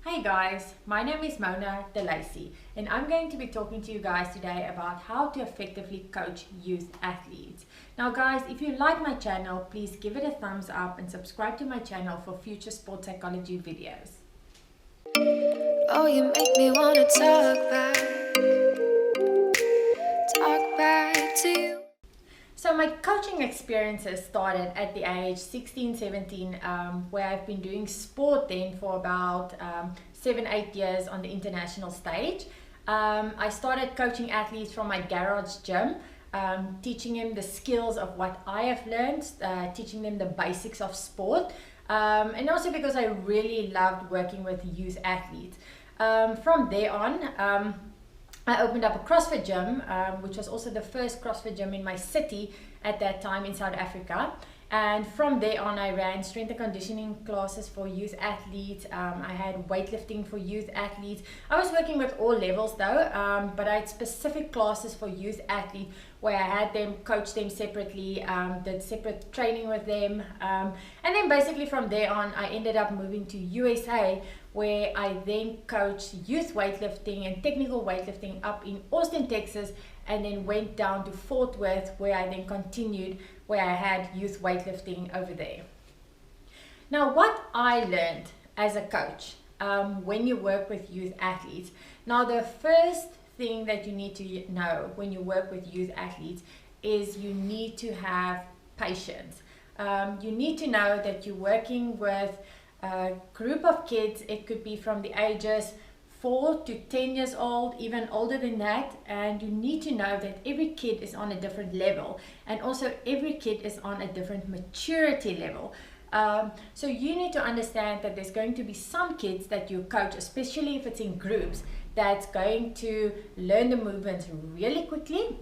Hey guys, my name is Mona De Lacy and I'm going to be talking to you guys today about how to effectively coach youth athletes. Now guys, if you like my channel, please give it a thumbs up and subscribe to my channel for future sports psychology videos. Oh, you make me wanna talk back to you. So my coaching experiences started at the age 16, 17, where I've been doing sport then for about 7-8 years on the international stage. I started coaching athletes from my garage gym, teaching them the skills of what I have learned, teaching them the basics of sport, and also because I really loved working with youth athletes. From there on, I opened up a CrossFit gym, which was also the first CrossFit gym in my city at that time in South Africa. And from there on, I ran strength and conditioning classes for youth athletes. I had weightlifting for youth athletes. I was working with all levels though, but I had specific classes for youth athletes where I had them coach them separately, did separate training with them. And then basically from there on, I ended up moving to USA, where I then coached youth weightlifting and technical weightlifting up in Austin, Texas, and then went down to Fort Worth, where I then continued, where I had youth weightlifting over there. Now, what I learned as a coach when you work with youth athletes, now the first thing that you need to know when you work with youth athletes is you need to have patience. You need to know that you're working with a group of kids. It could be from the ages 4 to 10 years old, even older than that, and you need to know that every kid is on a different level, and also every kid is on a different maturity level. So you need to understand that there's going to be some kids that you coach, especially if it's in groups, that's going to learn the movements really quickly.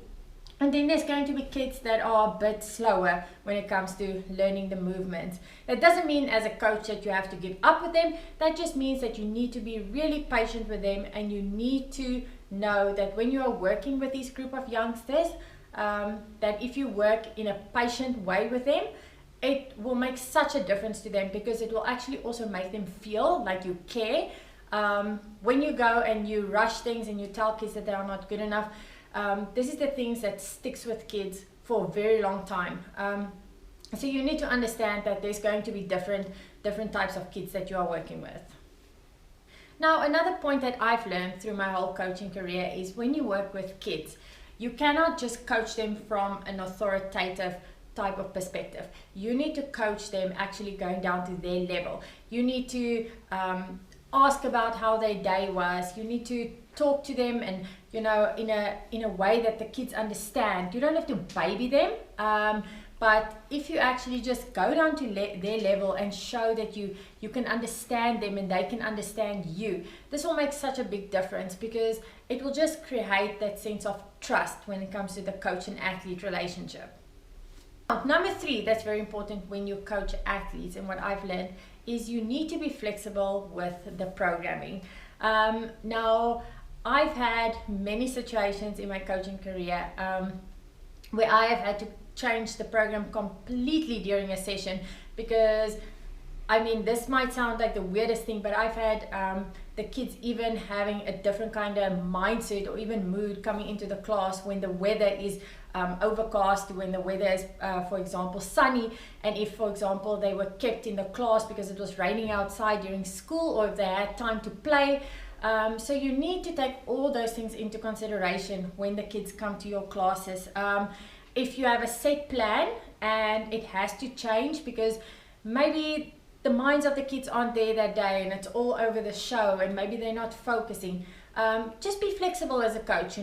And then there's going to be kids that are a bit slower when it comes to learning the movements. That doesn't mean as a coach that you have to give up with them. That just means that you need to be really patient with them, and you need to know that when you are working with this group of youngsters, that if you work in a patient way with them, it will make such a difference to them, because it will actually also make them feel like you care. When you go and you rush things and you tell kids that they are not good enough, this is the things that sticks with kids for a very long time. So you need to understand that there's going to be different types of kids that you are working with. Now, another point that I've learned through my whole coaching career is when you work with kids, you cannot just coach them from an authoritative type of perspective. You need to coach them actually going down to their level. You need to ask about how their day was. You need to talk to them, and in a way that the kids understand. You don't have to baby them, but if you actually just go down to their level and show that you can understand them and they can understand you, this will make such a big difference, because it will just create that sense of trust when it comes to the coach and athlete relationship. Number 3 that's very important when you coach athletes, and what I've learned, is you need to be flexible with the programming. Now, I've had many situations in my coaching career where I have had to change the program completely during a session, because this might sound like the weirdest thing, but I've had the kids even having a different kind of mindset or even mood coming into the class when the weather is overcast, when the weather is, for example, sunny, and if, for example, they were kept in the class because it was raining outside during school, or if they had time to play. So you need to take all those things into consideration when the kids come to your classes. If you have a set plan and it has to change because maybe the minds of the kids aren't there that day and it's all over the show and maybe they're not focusing, just be flexible as a coach.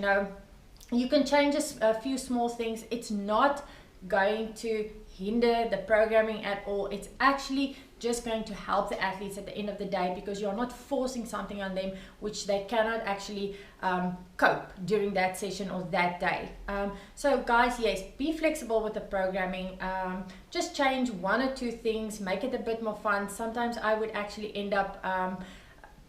You can change a few small things. It's not going to hinder the programming at all. It's actually just going to help the athletes at the end of the day, because you're not forcing something on them which they cannot actually cope during that session or that day. So guys, yes, be flexible with the programming. Just change 1 or 2 things, make it a bit more fun. Sometimes I would actually end up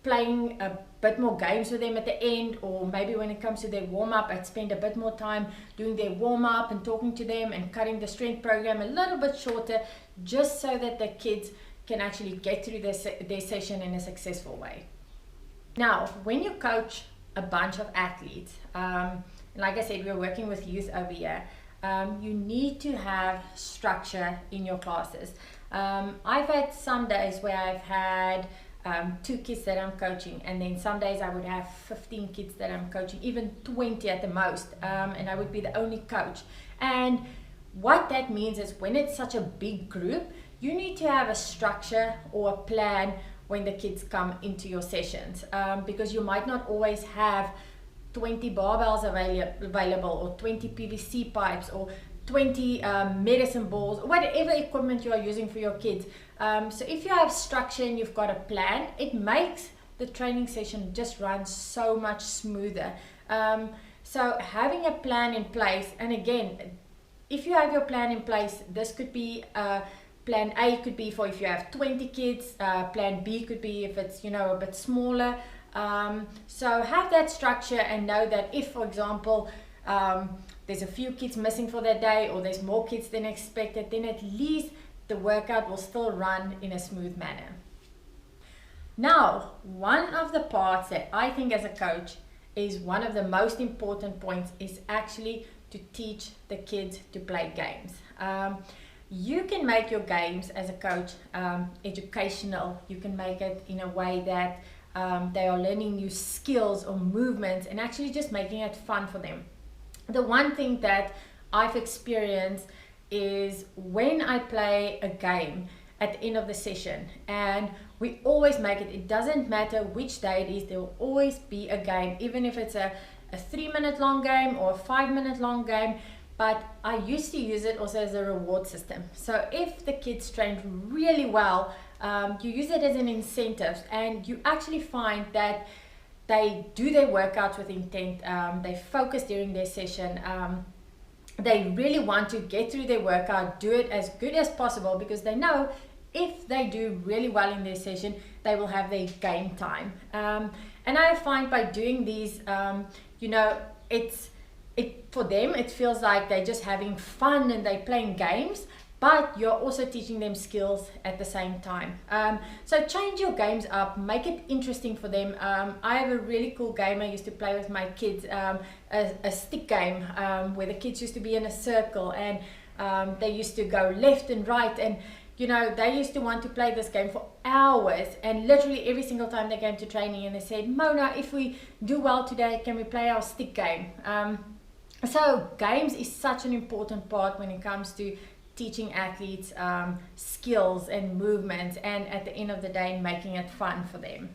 playing a bit more games with them at the end, or maybe when it comes to their warm-up, I'd spend a bit more time doing their warm-up and talking to them and cutting the strength program a little bit shorter, just so that the kids can actually get through their session in a successful way. Now, when you coach a bunch of athletes, like I said, we're working with youth over here, you need to have structure in your classes. I've had some days where I've had 2 kids that I'm coaching, and then some days I would have 15 kids that I'm coaching, even 20 at the most, and I would be the only coach. And what that means is when it's such a big group, you need to have a structure or a plan when the kids come into your sessions, because you might not always have 20 barbells available, or 20 PVC pipes, or 20 medicine balls, whatever equipment you are using for your kids. So if you have structure and you've got a plan, it makes the training session just run so much smoother. So having a plan in place, and again, if you have your plan in place, this could be plan A could be for if you have 20 kids, plan B could be if it's, a bit smaller. So have that structure and know that if, for example, there's a few kids missing for that day, or there's more kids than expected, then at least the workout will still run in a smooth manner. Now, one of the parts that I think as a coach is one of the most important points is actually to teach the kids to play games. You can make your games as a coach educational. You can make it in a way that they are learning new skills or movements and actually just making it fun for them. The one thing that I've experienced is when I play a game at the end of the session, and we always make it, it doesn't matter which day it is, there will always be a game, even if it's a 3-minute long game or a 5-minute long game. But I used to use it also as a reward system. So if the kids trained really well, you use it as an incentive, and you actually find that they do their workouts with intent, they focus during their session, they really want to get through their workout, do it as good as possible, because they know if they do really well in their session, they will have their game time. And I find by doing these, for them, it feels like they're just having fun and they're playing games, but you're also teaching them skills at the same time. So change your games up, make it interesting for them. I have a really cool game I used to play with my kids, a stick game, where the kids used to be in a circle, and they used to go left and right, and they used to want to play this game for hours, and literally every single time they came to training and they said, Mona, if we do well today, can we play our stick game? So games is such an important part when it comes to teaching athletes skills and movements, and at the end of the day, making it fun for them.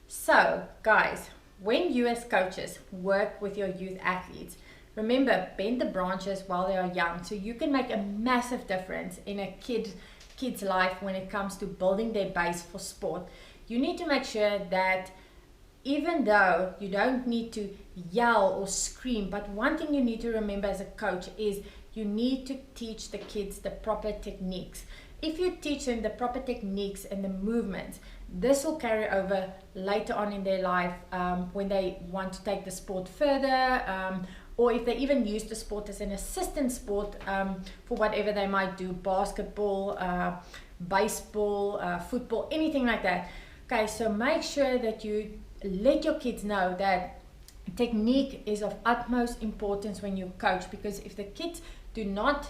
So guys, when you as coaches work with your youth athletes, remember, bend the branches while they are young, so you can make a massive difference in a kid's life when it comes to building their base for sport. You need to make sure that even though you don't need to yell or scream, but one thing you need to remember as a coach is you need to teach the kids the proper techniques. If you teach them the proper techniques and the movements, this will carry over later on in their life, when they want to take the sport further, or if they even use the sport as an assistant sport for whatever they might do, basketball, baseball, football, anything like that. Okay, so make sure that you let your kids know that technique is of utmost importance when you coach, because if the kids do not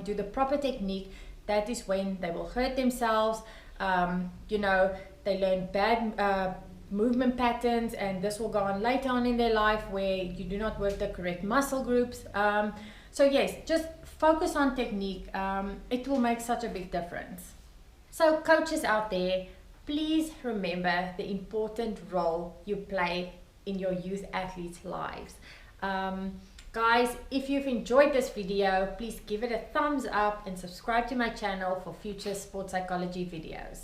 do the proper technique, that is when they will hurt themselves. They learn bad movement patterns, and this will go on later on in their life where you do not work the correct muscle groups. So yes, just focus on technique. It will make such a big difference. So coaches out there, please remember the important role you play in your youth athletes' lives. Guys, if you've enjoyed this video, please give it a thumbs up and subscribe to my channel for future sports psychology videos.